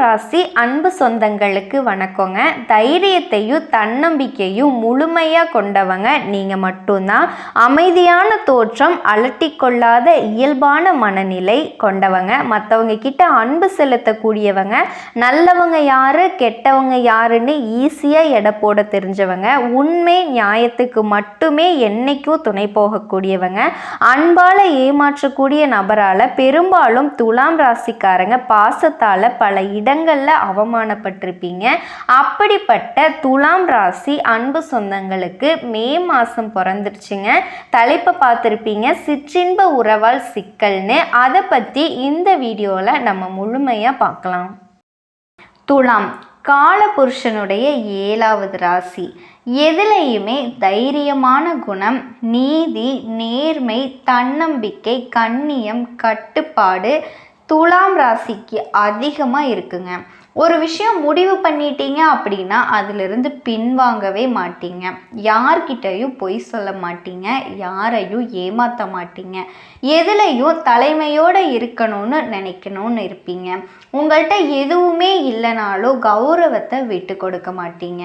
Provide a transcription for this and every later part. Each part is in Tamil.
ராசி அன்பு சொந்தங்களுக்கு வணக்கங்க. தைரியத்தையும் தன்னம்பிக்கையும் முழுமையாக கொண்டவங்க நீங்கள் மட்டும்தான். அமைதியான தோற்றம், அலட்டி கொள்ளாத இயல்பான மனநிலை கொண்டவங்க, மற்றவங்க கிட்ட அன்பு செலுத்தக்கூடியவங்க, நல்லவங்க யாரு கெட்டவங்க யாருன்னு ஈஸியாக எடை போட தெரிஞ்சவங்க, உண்மை நியாயத்துக்கு மட்டுமே என்னைக்கும் துணை போகக்கூடியவங்க, அன்பால் ஏமாற்றக்கூடிய நபரால் பெரும்பாலும் துலாம் ராசிக்காரங்க பாசத்தால் பல இடங்களில் அவமானப்பட்டிருப்பீங்க. அப்படிப்பட்ட துலாம் ராசி அன்பு சொந்தங்களுக்கு மே மாதம் பிறந்துருச்சுங்க. தலைப்பை பார்த்துருப்பீங்க, சிற்றின்ப உறவால் சிக்கல்னு. அதை பற்றி இந்த வீடியோவில் நம்ம முழுமையாக பார்க்கலாம். துலாம் காலபுருஷனுடைய 7வது ராசி. எதுலையுமே தைரியமான குணம், நீதி, நேர்மை, தன்னம்பிக்கை, கண்ணியம், கட்டுப்பாடு துலாம் ராசிக்கு அதிகமாக இருக்குங்க. ஒரு விஷயம் முடிவு பண்ணிட்டீங்க அப்படின்னா அதிலிருந்து பின்வாங்கவே மாட்டீங்க. யார்கிட்டையும் பொய் சொல்ல மாட்டீங்க, யாரையும் ஏமாற்ற மாட்டீங்க, எதுலையும் தலைமையோடு இருக்கணும்னு நினைக்கணும்னு இருப்பீங்க. உங்கள்கிட்ட எதுவுமே இல்லைனாலும் கௌரவத்தை விட்டு கொடுக்க மாட்டீங்க.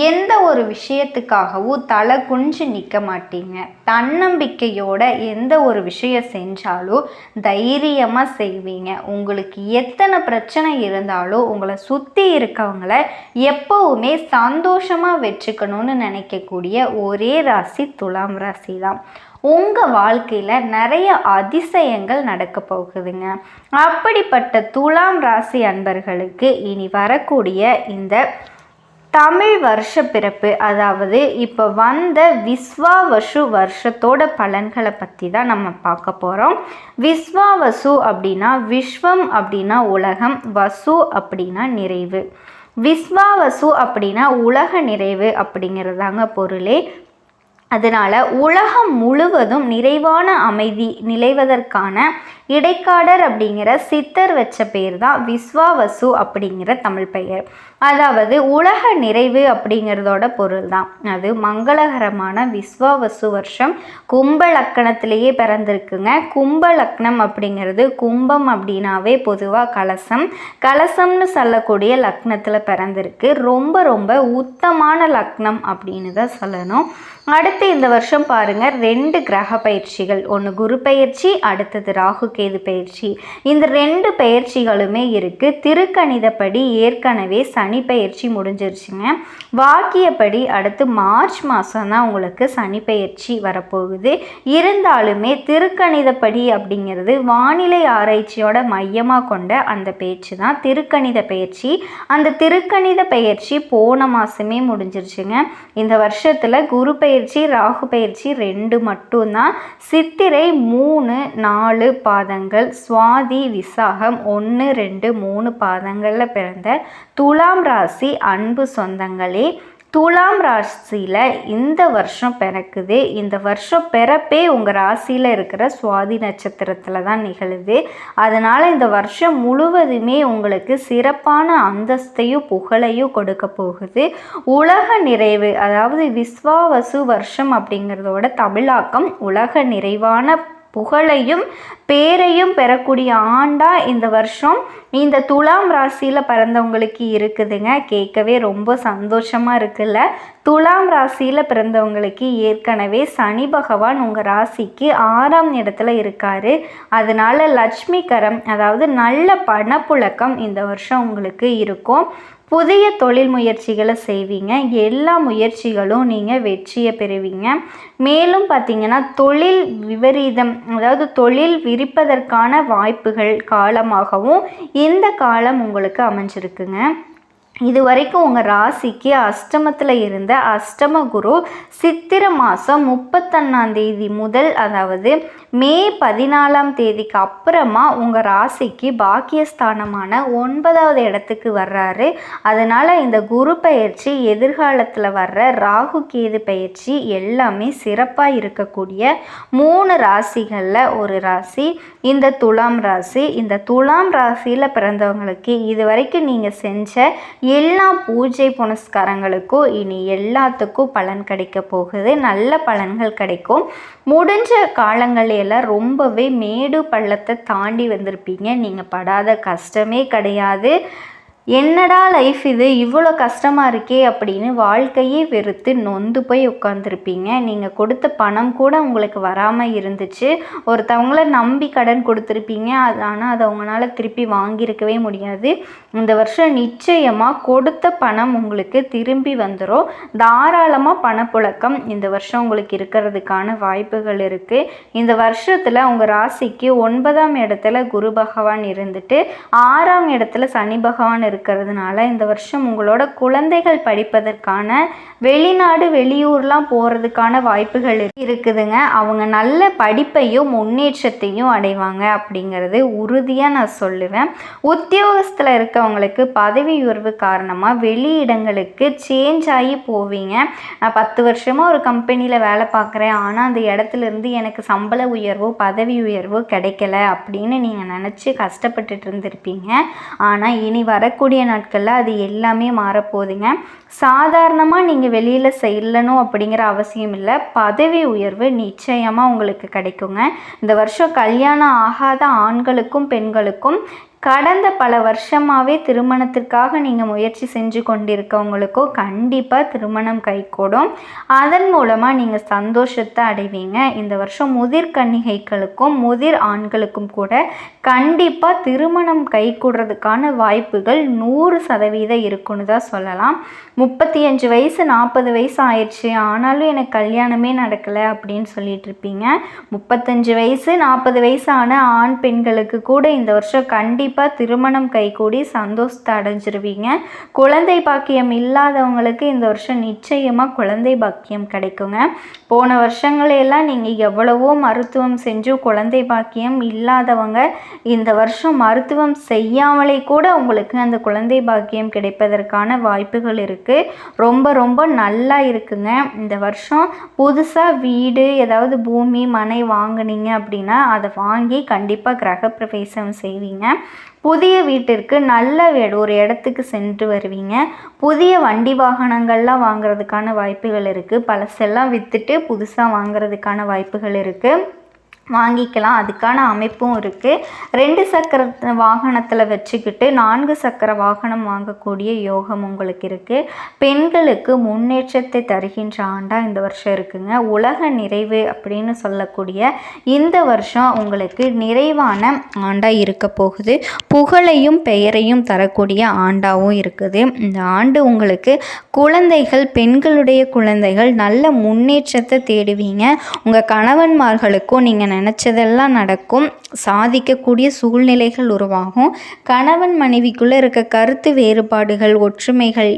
எந்த ஒரு விஷயத்துக்காகவும் தலை குனிஞ்சு நிற்க மாட்டீங்க. தன்னம்பிக்கையோட எந்த ஒரு விஷயம் செஞ்சாலும் தைரியமாக செய்வீங்க. உங்களுக்கு எத்தனை பிரச்சனை இருந்தாலும் உங்களை சுற்றி இருக்கவங்கள எப்போவுமே சந்தோஷமாக வச்சுக்கணும்னு நினைக்கக்கூடிய ஒரே ராசி துலாம் ராசி தான். உங்கள் வாழ்க்கையில் நிறைய அதிசயங்கள் நடக்க போகுதுங்க. அப்படிப்பட்ட துலாம் ராசி அன்பர்களுக்கு இனி வரக்கூடிய இந்த தமிழ் வருஷ பிறப்பு, அதாவது இப்போ வந்த விஸ்வாவசு வருஷத்தோட பலன்களை பற்றி தான் நம்ம பார்க்க போகிறோம். விஸ்வாவசு அப்படின்னா விஸ்வம் அப்படின்னா உலகம், வசு அப்படின்னா நிறைவு. விஸ்வாவசு அப்படின்னா உலக நிறைவு அப்படிங்கிறதாங்க பொருளே. அதனால் உலகம் முழுவதும் நிறைவான அமைதி நிலைவதற்கான இடைக்காடர் அப்படிங்கிற சித்தர் வச்ச பேர் தான் விஸ்வாவசு அப்படிங்கிற தமிழ் பெயர். அதாவது உலக நிறைவு அப்படிங்கிறதோட பொருள் தான். அது மங்களகரமான விஸ்வாவசு வருஷம் கும்ப லக்கணத்திலேயே பிறந்திருக்குங்க. கும்ப லக்னம் அப்படிங்கிறது, கும்பம் அப்படின்னாவே பொதுவாக கலசம், கலசம்னு சொல்லக்கூடிய லக்னத்தில் பிறந்திருக்கு. ரொம்ப ரொம்ப உத்தமான லக்னம் அப்படின்னு தான் சொல்லணும். அடுத்து இந்த வருஷம் பாருங்கள், 2 கிரக பயிற்சிகள், ஒன்று குரு பயிற்சி, அடுத்தது ராகு கேது பயிற்சி. இந்த 2 பயிற்சிகளுமே இருக்குது. திருக்கணிதப்படி ஏற்கனவே சனி பயிற்சி முடிஞ்சிருச்சுங்க. வாக்கியப்படி அடுத்து மார்ச் மாதம் தான் உங்களுக்கு சனி பயிற்சி வரப்போகுது. இருந்தாலுமே திருக்கணிதப்படி அப்படிங்கிறது வானிலை ஆராய்ச்சியோட மையமாக கொண்ட அந்த பேச்சு தான் திருக்கணித பயிற்சி. அந்த திருக்கணித பயிற்சி போன மாதமே முடிஞ்சிருச்சுங்க. இந்த வருஷத்தில் குரு பயிற்சி ராகு பயிற்சி 2 மட்டும்தான். சித்திரை 3, 4 பாதங்கள், சுவாதி விசாகம் 1, 2, 3 பாதங்களில் பிறந்த துலாம் ராசி அன்பு சொந்தங்களே, துலாம் ராசியில் இந்த வருஷம் பிறக்குது. இந்த வருஷம் பிறப்பே உங்கள் ராசியில் இருக்கிற சுவாதி நட்சத்திரத்தில் தான் நிகழுது. அதனால் இந்த வருஷம் முழுவதுமே உங்களுக்கு சிறப்பான அந்தஸ்தையும் புகழையும் கொடுக்க போகுது. உலக நிறைவு, அதாவது விஸ்வாவசு வருஷம் அப்படிங்கிறதோட தமிழாக்கம் உலக நிறைவான புகழையும் பேரையும் பெறக்கூடிய ஆண்டாக இந்த வருஷம் இந்த துலாம் ராசியில் பிறந்தவங்களுக்கு இருக்குதுங்க. கேட்கவே ரொம்ப சந்தோஷமாக இருக்குல்ல. துலாம் ராசியில் பிறந்தவங்களுக்கு ஏற்கனவே சனி பகவான் உங்கள் ராசிக்கு 6ஆம் இடத்துல இருக்கார். அதனால் லட்சுமி கரம், அதாவது நல்ல பணப்புழக்கம் இந்த வருஷம் உங்களுக்கு இருக்கும். புதிய தொழில் முயற்சிகளை செய்வீங்க. எல்லா முயற்சிகளும் நீங்கள் வெற்றியை பெறுவீங்க. மேலும் பார்த்திங்கன்னா தொழில் விபரீதம், அதாவது தொழில் விரிப்பதற்கான வாய்ப்புகள் காலமாகவும் இந்த காலம் உங்களுக்கு அமைஞ்சிருக்குங்க. இது வரைக்கும் உங்கள் ராசிக்கு அஷ்டமத்தில் இருந்த அஷ்டம குரு சித்திரை மாதம் 31ஆம் தேதி முதல், அதாவது மே 14ஆம் தேதிக்கு அப்புறமா உங்கள் ராசிக்கு பாக்கியஸ்தானமான 9வது இடத்துக்கு வர்றாரு. அதனால் இந்த குரு பயிற்சி, எதிர்காலத்தில் வர்ற ராகு கேது பயிற்சி எல்லாமே சிறப்பாக இருக்கக்கூடிய 3 ராசிகளில் ஒரு ராசி இந்த துலாம் ராசி. இந்த துலாம் ராசியில் பிறந்தவங்களுக்கு இது வரைக்கும் நீங்கள் செஞ்ச எல்லா பூஜை புனஸ்காரங்களுக்கும் இனி எல்லாத்துக்கும் பலன் கிடைக்க போகுது. நல்ல பலன்கள் கிடைக்கும். முடிஞ்ச காலங்களெல்லாம் ரொம்பவே மேடு பள்ளத்தை தாண்டி வந்திருப்பீங்க. நீங்கள் படாத கஷ்டமே கிடையாது. என்னடா லைஃப் இது இவ்வளோ கஷ்டமாக இருக்கே அப்படின்னு வாழ்க்கையே வெறுத்து நொந்து போய் உட்காந்துருப்பீங்க. நீங்கள் கொடுத்த பணம் கூட உங்களுக்கு வராமல் இருந்துச்சு. ஒருத்தவங்கள நம்பி கடன் கொடுத்துருப்பீங்க. ஆனால் அதை அவங்களால திருப்பி வாங்கியிருக்கவே முடியாது. இந்த வருஷம் நிச்சயமாக கொடுத்த பணம் உங்களுக்கு திரும்பி வந்துடும். தாராளமாக பணப்புழக்கம் இந்த வருஷம் உங்களுக்கு இருக்கிறதுக்கான வாய்ப்புகள் இருக்குது. இந்த வருஷத்தில் உங்கள் ராசிக்கு 9ஆம் இடத்துல குரு பகவான் இருந்துட்டு 6ஆம் இடத்துல சனி பகவான் இருக்கிறதுனால இந்த வருஷம் உங்களோட குழந்தைகள் படிப்பதற்கான வெளிநாடு வெளியூர்லாம் போகிறதுக்கான வாய்ப்புகள் இருக்குதுங்க. அவங்க நல்ல படிப்பையும் முன்னேற்றத்தையும் அடைவாங்க அப்படிங்கிறது உறுதியாக நான் சொல்லுவேன். உத்தியோகத்தில் இருக்கவங்களுக்கு பதவி உயர்வு காரணமாக வெளியிடங்களுக்கு சேஞ்ச் ஆகி போவீங்க. நான் 10 வருஷமாக ஒரு கம்பெனியில் வேலை பார்க்குறேன், ஆனால் அந்த இடத்துல இருந்து எனக்கு சம்பள உயர்வோ பதவி உயர்வோ கிடைக்கல அப்படின்னு நீங்கள் நினச்சி கஷ்டப்பட்டுட்டு இருந்திருப்பீங்க. ஆனால் இனி வரக்கூடிய நாட்களில் அது எல்லாமே மாறப்போகுதுங்க. சாதாரணமாக நீங்கள் வெளியில் செல்லணும் அப்படிங்கிற அவசியம் இல்லை. பதவி உயர்வு நிச்சயமாக உங்களுக்கு கிடைக்குங்க. இந்த வருஷம் கல்யாணம் ஆகாத ஆண்களுக்கும் பெண்களுக்கும் கடந்த பல வருஷமாகவே திருமணத்திற்காக நீங்கள் முயற்சி செஞ்சு கொண்டிருக்கவங்களுக்கோ கண்டிப்பாக திருமணம் கைகூடும். அதன் மூலமாக நீங்கள் சந்தோஷத்தை அடைவீங்க. இந்த வருஷம் முதிர் கன்னிகைகளுக்கும் முதிர் ஆண்களுக்கும் கூட கண்டிப்பாக திருமணம் கைகூடுறதுக்கான வாய்ப்புகள் 100% இருக்குன்னு தான் சொல்லலாம். 35 வயசு 40 வயசு ஆயிடுச்சு, ஆனாலும் எனக்கு கல்யாணமே நடக்கலை அப்படின்னு சொல்லிட்டு இருப்பீங்க. 35 வயசு 40 வயசு ஆன ஆண் பெண்களுக்கு கூட இந்த வருஷம் கண்டிப்பாக திருமணம் கைகூடி சந்தோஷத்தை அடைஞ்சிருவீங்க. குழந்தை பாக்கியம் இல்லாதவங்களுக்கு இந்த வருஷம் நிச்சயமாக குழந்தை பாக்கியம் கிடைக்குங்க. போன வருஷங்களெல்லாம் நீங்கள் எவ்வளவோ மருத்துவம் செஞ்சு குழந்தை பாக்கியம் இல்லாதவங்க இந்த வருஷம் மருத்துவம் செய்யாமலே கூட உங்களுக்கு அந்த குழந்தை பாக்கியம் கிடைப்பதற்கான வாய்ப்புகள் இருக்குது. ரொம்ப ரொம்ப நல்லா இருக்குங்க. இந்த வருஷம் புதுசாக வீடு ஏதாவது பூமி மனை வாங்கினீங்க அப்படின்னா அதை வாங்கி கண்டிப்பாக கிரகப்பிரவேசம் செய்வீங்க. புதிய வீட்டிற்கு நல்ல ஒரு இடத்துக்கு சென்று வருவீங்க. புதிய வண்டி வாகனங்கள்லாம் வாங்குறதுக்கான வாய்ப்புகள் இருக்குது. பழசெல்லாம் விற்றுட்டு புதுசாக வாங்குறதுக்கான வாய்ப்புகள் இருக்குது. வாங்கிக்கலாம், அதுக்கான அமைப்பும் இருக்குது. 2 சக்கர வாகனத்தில் வச்சுக்கிட்டு 4 சக்கர வாகனம் வாங்கக்கூடிய யோகம் உங்களுக்கு இருக்குது. பெண்களுக்கு முன்னேற்றத்தை தருகின்ற ஆண்டாக இந்த வருஷம் இருக்குங்க. உலக நிறைவு அப்படின்னு சொல்லக்கூடிய இந்த வருஷம் உங்களுக்கு நிறைவான ஆண்டாக இருக்க போகுது. புகழையும் பெயரையும் தரக்கூடிய ஆண்டாகவும் இருக்குது. இந்த ஆண்டு உங்களுக்கு குழந்தைகள், பெண்களுடைய குழந்தைகள் நல்ல முன்னேற்றத்தை தேடுவீங்க. உங்கள் கணவன்மார்களுக்கும் நீங்கள் நினச்சதெல்லாம் நடக்கும். சாதிக்கக்கூடிய சூழ்நிலைகள் உருவாகும். கணவன் மனைவிக்குள்ளே இருக்க கருத்து வேறுபாடுகள்,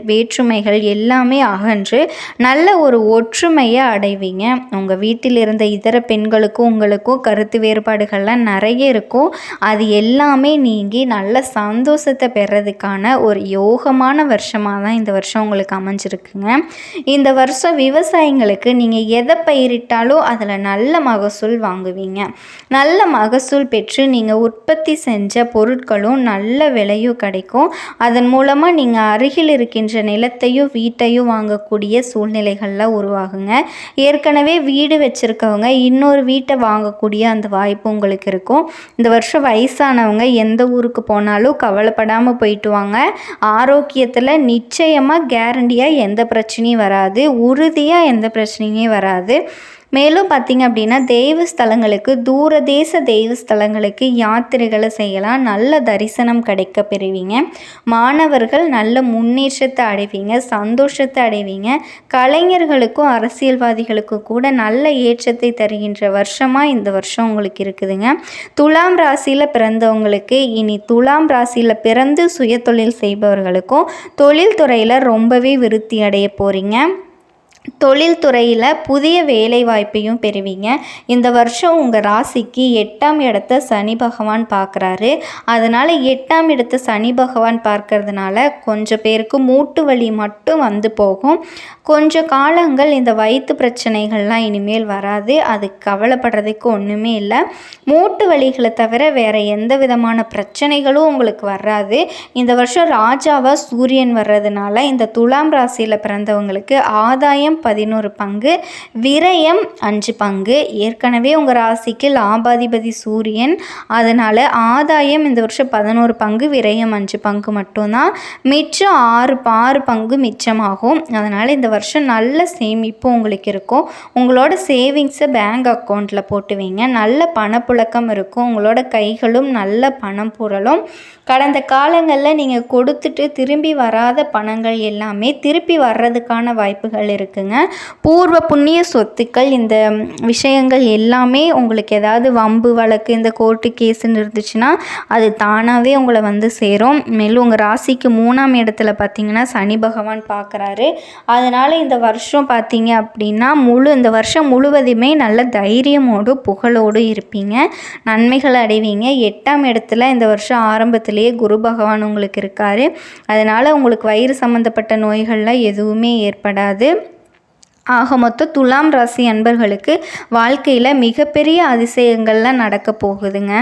வேற்றுமைகள் எல்லாமே அகன்று நல்ல ஒரு ஒற்றுமையை அடைவீங்க. உங்கள் வீட்டில் இருந்த இதர பெண்களுக்கும் உங்களுக்கும் கருத்து வேறுபாடுகள்லாம் நிறைய இருக்கும். அது எல்லாமே நீங்கி நல்ல சந்தோஷத்தை பெறதுக்கான ஒரு யோகமான வருஷமாக தான் இந்த வருஷம் உங்களுக்கு அமைஞ்சிருக்குங்க. இந்த வருஷம் விவசாயிங்களுக்கு நீங்கள் எதை பயிரிட்டாலும் அதில் நல்ல மகசூல் வாங்குவீங்க. நல்ல மகசூல் பெற்று நீங்கள் உற்பத்தி செஞ்ச பொருட்களும் நல்ல விலையும் கிடைக்கும். அதன் மூலமாக நீங்கள் அருகில் இருக்கின்ற நிலத்தையும் வீட்டையும் வாங்கக்கூடிய சூழ்நிலைகள்லாம் உருவாகுங்க. ஏற்கனவே வீடு வச்சுருக்கவங்க இன்னொரு வீட்டை வாங்கக்கூடிய அந்த வாய்ப்பு உங்களுக்கு இருக்கும். இந்த வருஷம் வயசானவங்க எந்த ஊருக்கு போனாலும் கவலைப்படாமல் போயிட்டு வாங்க. ஆரோக்கியத்தில் நிச்சயமாக கேரண்டியாக எந்த பிரச்சனையும் வராது, உறுதியாக எந்த பிரச்சனையும் வராது. மேலும் பார்த்திங்க அப்படின்னா தெய்வஸ்தலங்களுக்கு, தூரதேச தெய்வஸ்தலங்களுக்கு யாத்திரைகளை செய்யலாம். நல்ல தரிசனம் கிடைக்க பெறுவீங்க. மாணவர்கள் நல்ல முன்னேற்றத்தை அடைவீங்க, சந்தோஷத்தை அடைவீங்க. கலைஞர்களுக்கும் அரசியல்வாதிகளுக்கும் கூட நல்ல ஏற்றத்தை தருகின்ற வருஷமாக இந்த வருஷம் உங்களுக்கு இருக்குதுங்க. துலாம் ராசியில் பிறந்தவங்களுக்கு இனி துலாம் ராசியில் பிறந்து சுய தொழில் செய்பவர்களுக்கும் தொழில் துறையில் ரொம்பவே விருத்தி அடைய போகிறீங்க. தொழில்துறையில் புதிய வேலை வாய்ப்பையும் பெறுவீங்க. இந்த வருஷம் உங்கள் ராசிக்கு 8ஆம் இடத்தை சனி பகவான் பார்க்குறாரு. அதனால் 8ஆம் இடத்தை சனி பகவான் பார்க்கறதுனால கொஞ்சம் பேருக்கு மூட்டு வலி மட்டும் வந்து போகும். கொஞ்சம் காலங்கள் இந்த வயிற்று பிரச்சனைகள்லாம் இனிமேல் வராது. அது கவலைப்படுறதுக்கு ஒன்றுமே இல்லை. மூட்டு வலிகளை தவிர வேறு எந்த விதமான பிரச்சனைகளும் உங்களுக்கு வராது. இந்த வருஷம் ராஜாவாக சூரியன் வர்றதுனால இந்த துலாம் ராசியில் பிறந்தவங்களுக்கு ஆதாயம் மிச்சம் 11 பங்கு, விரயம் 5 பங்கு. ஏற்கனவே உங்கள் ராசிக்கு லாபாதிபதி சூரியன், அதனால் ஆதாயம் இந்த வருஷம் 11 பங்கு, விரயம் 5 பங்கு மட்டும்தான். மிச்சம் 6 பங்கு மிச்சமாகும். அதனால் இந்த வருஷம் நல்ல சேமிப்பு உங்களுக்கு இருக்கும். உங்களோட சேவிங்ஸை பேங்க் அக்கௌண்ட்டில் போட்டு வைங்க. நல்ல பணப்புழக்கம் இருக்கும். உங்களோட கைகளும் நல்ல பணம் புரளும். கடந்த காலங்களில் நீங்கள் கொடுத்துட்டு திரும்பி வராத பணங்கள் எல்லாமே திருப்பி வர்றதுக்கான வாய்ப்புகள் இருக்குங்க. பூர்வ புண்ணிய சொத்துக்கள், இந்த விஷயங்கள் எல்லாமே உங்களுக்கு ஏதாவது வம்பு வழக்கு, இந்த கோர்ட்டு கேஸுன்னு இருந்துச்சுன்னா அது தானாகவே உங்களை வந்து சேரும். மேலும் உங்கள் ராசிக்கு 3ஆம் இடத்துல பார்த்திங்கன்னா சனி பகவான் பார்க்குறாரு. அதனால் இந்த வருஷம் பார்த்தீங்க அப்படின்னா இந்த வருஷம் முழுவதுமே நல்ல தைரியமோடு புகழோடு இருப்பீங்க. நன்மைகள் அடைவீங்க. 8ஆம் இடத்துல இந்த வருஷம் ஆரம்பத்திலேயே குரு பகவான் உங்களுக்கு இருக்கார். அதனால் உங்களுக்கு வயிறு சம்மந்தப்பட்ட நோய்கள்லாம் எதுவுமே ஏற்படாது. ஆக மொத்தம் துலாம் ராசி அன்பர்களுக்கு வாழ்க்கையில் மிகப்பெரிய அதிசயங்கள்லாம் நடக்க போகுதுங்க.